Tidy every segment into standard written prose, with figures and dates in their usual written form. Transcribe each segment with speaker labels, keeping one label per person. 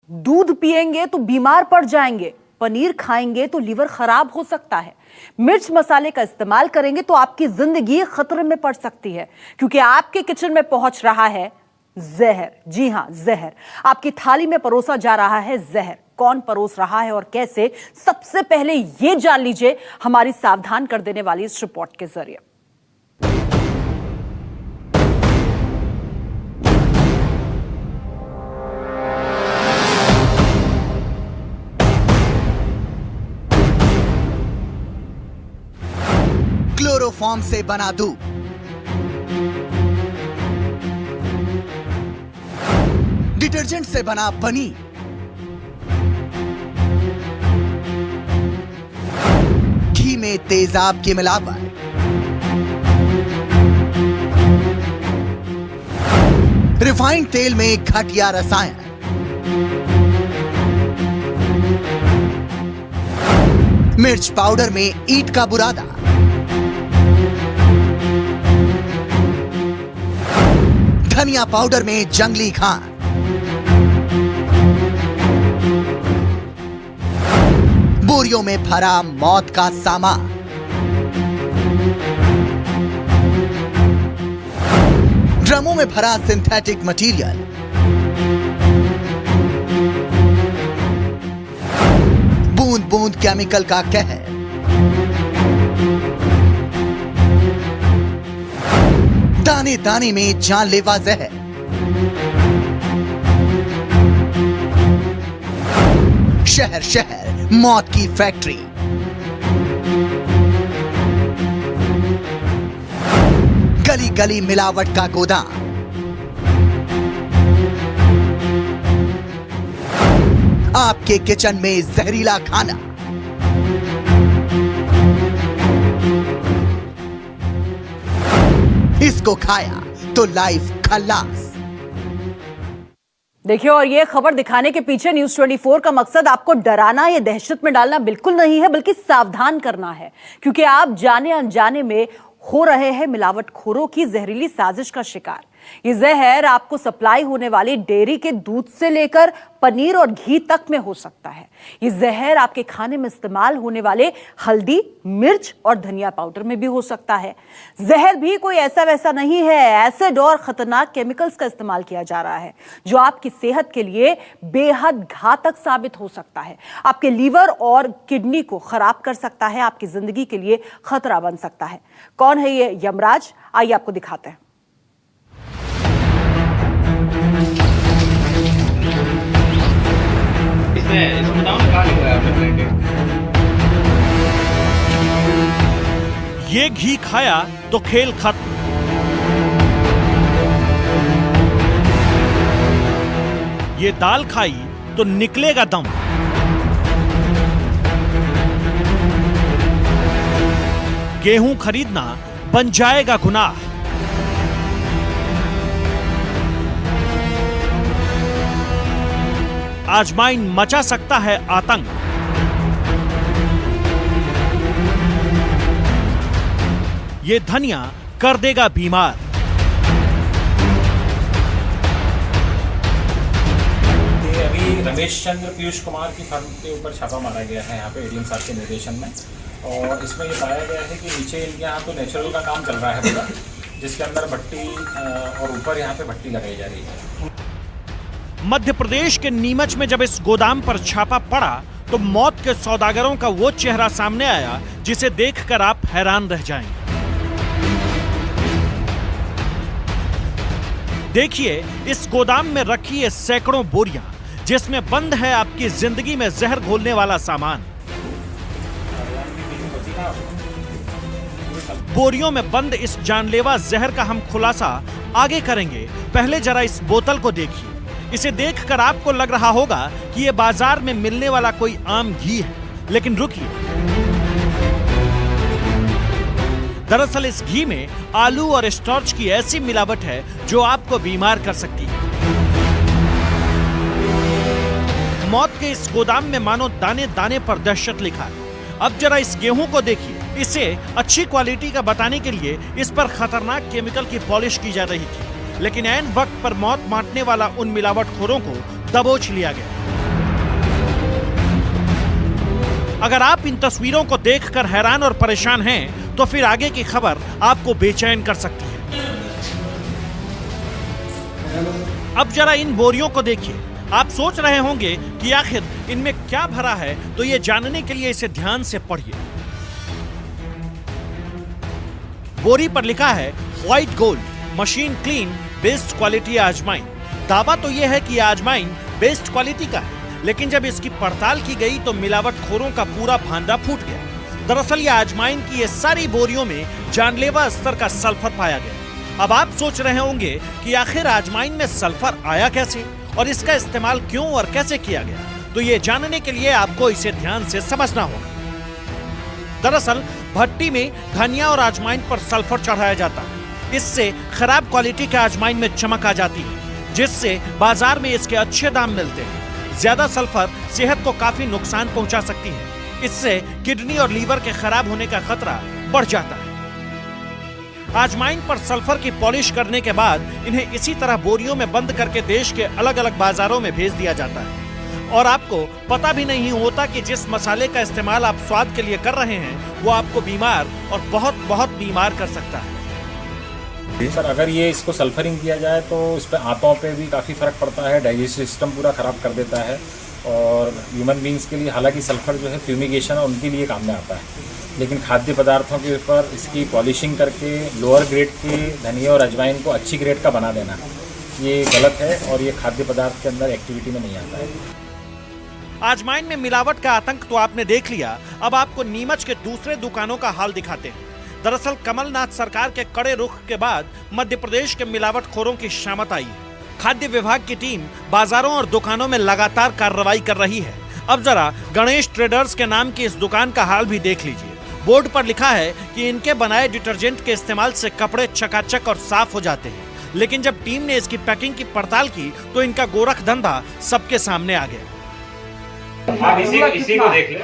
Speaker 1: दूध पिएंगे तो बीमार पड़ जाएंगे, पनीर खाएंगे तो लीवर खराब हो सकता है, मिर्च मसाले का इस्तेमाल करेंगे तो आपकी जिंदगी खतरे में पड़ सकती है, क्योंकि आपके किचन में पहुंच रहा है जहर। जी हां, जहर आपकी थाली में परोसा जा रहा है। जहर कौन परोस रहा है और कैसे, सबसे पहले यह जान लीजिए हमारी सावधान कर देने वाली इस रिपोर्ट के जरिए।
Speaker 2: क्लोरोफॉर्म से बना दूध, डिटर्जेंट से बना पनीर, घी में तेजाब की मिलावट, रिफाइंड तेल में घटिया रसायन, मिर्च पाउडर में ईंट का बुरादा, धनिया पाउडर में जंगली घास, बोरियों में भरा मौत का सामान, ड्रमों में भरा सिंथेटिक मटेरियल, बूंद बूंद केमिकल का कहर, दाने दाने में जानलेवा जहर, शहर शहर मौत की फैक्ट्री, गली गली मिलावट का गोदाम, आपके किचन में जहरीला खाना, इसको खाया तो लाइफ खल्लास।
Speaker 1: देखिए, और ये खबर दिखाने के पीछे न्यूज़ 24 का मकसद आपको डराना या दहशत में डालना बिल्कुल नहीं है, बल्कि सावधान करना है, क्योंकि आप जाने अनजाने में हो रहे हैं मिलावटखोरों की जहरीली साजिश का शिकार। ये जहर आपको सप्लाई होने वाली डेयरी के दूध से लेकर पनीर और घी तक में हो सकता है। ये जहर आपके खाने में इस्तेमाल होने वाले हल्दी, मिर्च और धनिया पाउडर में भी हो सकता है। जहर भी कोई ऐसा वैसा नहीं है, एसिड और खतरनाक केमिकल्स का इस्तेमाल किया जा रहा है, जो आपकी सेहत के लिए बेहद घातक साबित हो सकता है। आपके लीवर और किडनी को खराब कर सकता है, आपकी जिंदगी के लिए खतरा बन सकता है। कौन है ये यमराज? आइए आपको दिखाते हैं।
Speaker 3: ये घी खाया तो खेल खत्म। ये दाल खाई तो निकलेगा दम। गेहूं खरीदना बन जाएगा गुनाह। आजमाइन मचा सकता है आतंक। ये धनिया कर देगा बीमार।
Speaker 4: ये अभी रमेश चंद्र पीयूष कुमार की फर्म के ऊपर छापा मारा गया है यहाँ पे एडीएम साहब के निर्देशन में, और इसमें ये पाया गया है कि नीचे इनके यहाँ तो नेचुरल का काम चल रहा है पूरा, जिसके अंदर भट्टी और ऊपर यहाँ पे भट्टी लगाई जा रही है।
Speaker 3: मध्य प्रदेश के नीमच में जब इस गोदाम पर छापा पड़ा तो मौत के सौदागरों का वो चेहरा सामने आया जिसे देखकर आप हैरान रह जाएंगे। देखिए, इस गोदाम में रखी है सैकड़ों बोरियां, जिसमें बंद है आपकी जिंदगी में जहर घोलने वाला सामान। बोरियों में बंद इस जानलेवा जहर का हम खुलासा आगे करेंगे। पहले जरा इस बोतल को देखिए। इसे देखकर आपको लग रहा होगा कि यह बाजार में मिलने वाला कोई आम घी है, लेकिन रुकिए, दरअसल इस घी में आलू और स्टार्च की ऐसी मिलावट है जो आपको बीमार कर सकती है। मौत के इस गोदाम में मानो दाने दाने पर दहशत लिखा है। अब जरा इस गेहूं को देखिए। इसे अच्छी क्वालिटी का बताने के लिए इस पर खतरनाक केमिकल की पॉलिश की जा रही थी, लेकिन ऐन वक्त पर मौत बांटने वाला उन मिलावटखोरों को दबोच लिया गया। अगर आप इन तस्वीरों को देखकर हैरान और परेशान हैं, तो फिर आगे की खबर आपको बेचैन कर सकती है। अब जरा इन बोरियों को देखिए। आप सोच रहे होंगे कि आखिर इनमें क्या भरा है, तो ये जानने के लिए इसे ध्यान से पढ़िए। बोरी पर लिखा है white gold, machine clean, best quality आजमाइन। दावा तो यह है कि यह आजमाइन बेस्ट क्वालिटी का है, लेकिन जब इसकी पड़ताल की गई तो मिलावटखोरों का पूरा भांडा फूट गया। दरअसल यह आजमाइन की ये सारी बोरियों में जानलेवा स्तर का सल्फर पाया गया। अब आप सोच रहे होंगे कि आखिर आजमाइन में सल्फर आया कैसे और इसका इस्तेमाल क्यों और कैसे किया गया, तो ये जानने के लिए आपको इसे ध्यान से समझना होगा। दरअसल भट्टी में धनिया और आजमाइन पर सल्फर चढ़ाया जाता है। इससे खराब क्वालिटी के आजमाइन में चमक आ जाती है, जिससे बाजार में इसके अच्छे दाम मिलते हैं। ज्यादा सल्फर सेहत को काफी नुकसान पहुंचा सकती है। इससे किडनी और लीवर के खराब होने का खतरा बढ़ जाता है। आजमाइन पर सल्फर की पॉलिश करने के बाद इन्हें इसी तरह बोरियों में बंद करके देश के अलग अलग बाजारों में भेज दिया जाता है, और आपको पता भी नहीं होता कि जिस मसाले का इस्तेमाल आप स्वाद के लिए कर रहे हैं वो आपको बीमार और बहुत बहुत बीमार कर सकता है।
Speaker 4: सर, अगर ये इसको सल्फरिंग किया जाए तो इस पर आंतों पे भी काफ़ी फ़र्क पड़ता है, डाइजेस्टिव सिस्टम पूरा ख़राब कर देता है। और ह्यूमन बींग्स के लिए हालांकि सल्फर जो है फ्यूमिगेशन और उनके लिए काम में आता है, लेकिन खाद्य पदार्थों के ऊपर इसकी पॉलिशिंग करके लोअर ग्रेड के धनिया और अजवाइन को अच्छी ग्रेड का बना देना, ये गलत है और ये खाद्य पदार्थ के अंदर एक्टिविटी में नहीं आता है।
Speaker 3: आजमाइन में मिलावट का आतंक तो आपने देख लिया, अब आपको नीमच के दूसरे दुकानों का हाल दिखाते हैं। दरअसल कमलनाथ सरकार के कड़े रुख के बाद मध्य प्रदेश के मिलावटखोरों की शामत आई है। खाद्य विभाग की टीम बाजारों और दुकानों में लगातार कार्रवाई कर रही है। अब जरा गणेश ट्रेडर्स के नाम की इस दुकान का हाल भी देख लीजिए। बोर्ड पर लिखा है कि इनके बनाए डिटर्जेंट के इस्तेमाल से कपड़े चकाचक और साफ हो जाते हैं, लेकिन जब टीम ने इसकी पैकिंग की पड़ताल की तो इनका गोरख धंधा सबके सामने आ गया।
Speaker 4: आप इसी को देख ले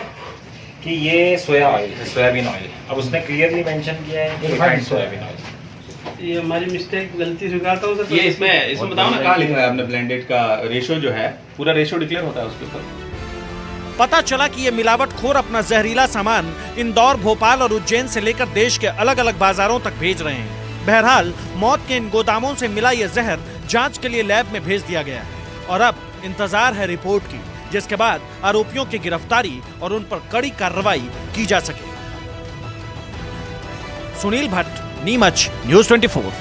Speaker 4: कि ये सोया ऑयल है, सोयाबीन ऑयल। अब उसने क्लियरली मेंशन किया है कि रिफाइंड सोयाबीन ऑयल।
Speaker 5: ये हमारी मिस्टेक, गलती स्वीकारता हूँ सर।
Speaker 6: ये इसमें बताओ ना कहाँ लिखा है आपने ब्लेंडेड का रेशियो जो है, पूरा रेशियो डिक्लेयर होता है उसके ऊपर।
Speaker 3: पता चला कि ये मिलावटखोर अपना जहरीला सामान इंदौर, भोपाल और उज्जैन से लेकर देश के अलग अलग बाजारों तक भेज रहे हैं। बहरहाल मौत के इन गोदामों से मिला ये जहर जांच के लिए लैब में भेज दिया गया है और अब इंतजार है रिपोर्ट की, जिसके बाद आरोपियों की गिरफ्तारी और उन पर कड़ी कार्रवाई की जा सके। सुनील भट्ट, नीमच, न्यूज़ 24।